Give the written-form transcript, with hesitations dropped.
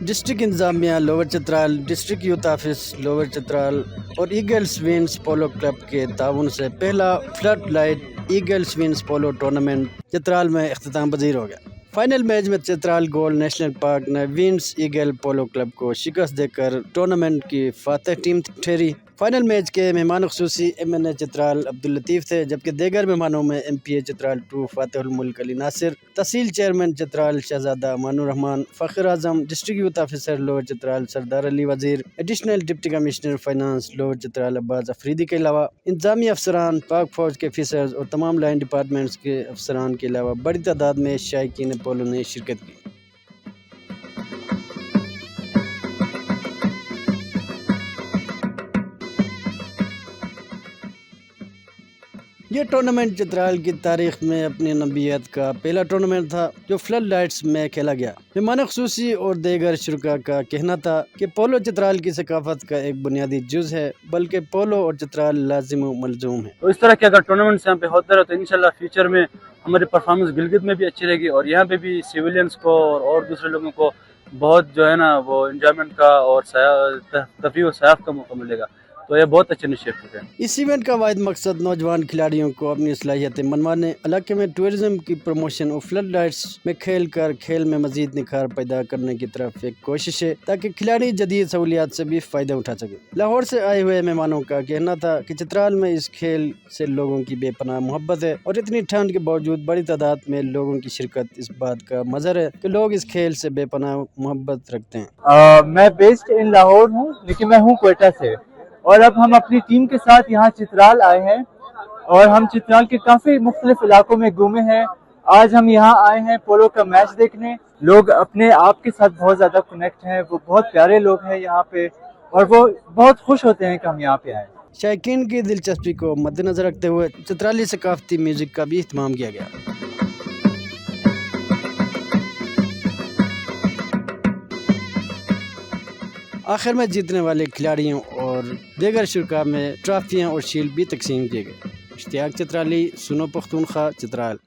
District انتظامیہ lower Chitral, district youth office lower Chitral اور eagles وینز پولو کلب کے تعاون سے پہلا فلڈ لائٹ ایگلز وینز پولو ٹورنامنٹ چترال میں اختتام پذیر ہو گیا۔ فائنل میچ میں چترال گولڈ نیشنل پارک نے وینز ایگل پولو کلب کو شکست دے کر ٹورنامنٹ کی فاتح ٹیم ٹھہری۔ فائنل میچ کے مہمان خصوصی MNA چترال عبداللطیف تھے، جبکہ دیگر مہمانوں میں MPA چترال 2 فاتح الملک علی ناصر، تحصیل چیئرمین چترال شہزادہ Aman ur Rahman, Fakhar Azam district youth officer lower Chitral Sardar Ali Wazir, additional deputy commissioner finance lower Chitral Abbas Afridi کے علاوہ انتظامی افسران، پاک فوج کے آفیسرز اور تمام لائن ڈپارٹمنٹس کے افسران کے علاوہ بڑی تعداد میں شائقین پولو نے شرکت کی۔ یہ ٹورنامنٹ چترال کی تاریخ میں اپنی نوعیت کا پہلا ٹورنامنٹ تھا جو فلڈ لائٹس میں کھیلا گیا۔ مہمان خصوصی اور دیگر شرکاء کا کہنا تھا کہ پولو چترال کی ثقافت کا ایک بنیادی جز ہے، بلکہ پولو اور چترال لازم و ملزوم ہے۔ تو اس طرح کے اگر ٹورنامنٹس یہاں پہ ہوتا رہے تو انشاءاللہ فیوچر میں ہماری پرفارمنس گلگت میں بھی اچھی رہے گی، اور یہاں پہ بھی سویلینس کو اور دوسرے لوگوں کو بہت جو ہے نا وہ انجوائمنٹ کا اور تفریح و سیاحت کا موقع ملے گا۔ تو یہ بہت اچھے انیشیٹو ہے۔ اس ایونٹ کا واحد مقصد نوجوان کھلاڑیوں کو اپنی صلاحیتیں منوانے، علاقے میں ٹورزم کی پروموشن اور فلڈ لائٹس میں کھیل کر کھیل میں مزید نکھار پیدا کرنے کی طرف ایک کوشش ہے، تاکہ کھلاڑی جدید سہولیات سے بھی فائدہ اٹھا سکیں۔ لاہور سے آئے ہوئے مہمانوں کا کہنا تھا کہ چترال میں اس کھیل سے لوگوں کی بے پناہ محبت ہے، اور اتنی ٹھنڈ کے باوجود بڑی تعداد میں لوگوں کی شرکت اس بات کا مظہر ہے کہ لوگ اس کھیل سے بے پناہ محبت رکھتے ہیں۔ میں بیسڈ ان لاہور ہوں، لیکن میں ہوں کوئٹہ سے، اور اب ہم اپنی ٹیم کے ساتھ یہاں چترال آئے ہیں، اور ہم چترال کے کافی مختلف علاقوں میں گھومے ہیں۔ آج ہم یہاں آئے ہیں پولو کا میچ دیکھنے۔ لوگ اپنے آپ کے ساتھ بہت زیادہ کنیکٹ ہیں، وہ بہت پیارے لوگ ہیں یہاں پہ، اور وہ بہت خوش ہوتے ہیں کہ ہم یہاں پہ آئے۔ شائقین کی دلچسپی کو مد نظر رکھتے ہوئے چترالی ثقافتی میوزک کا بھی اہتمام کیا گیا۔ آخر میں جیتنے والے کھلاڑیوں اور دیگر شرکاء میں ٹرافیاں اور شیلڈ بھی تقسیم کیے گئے۔ اشتیاق چترالی، سنو پختونخوا، چترال۔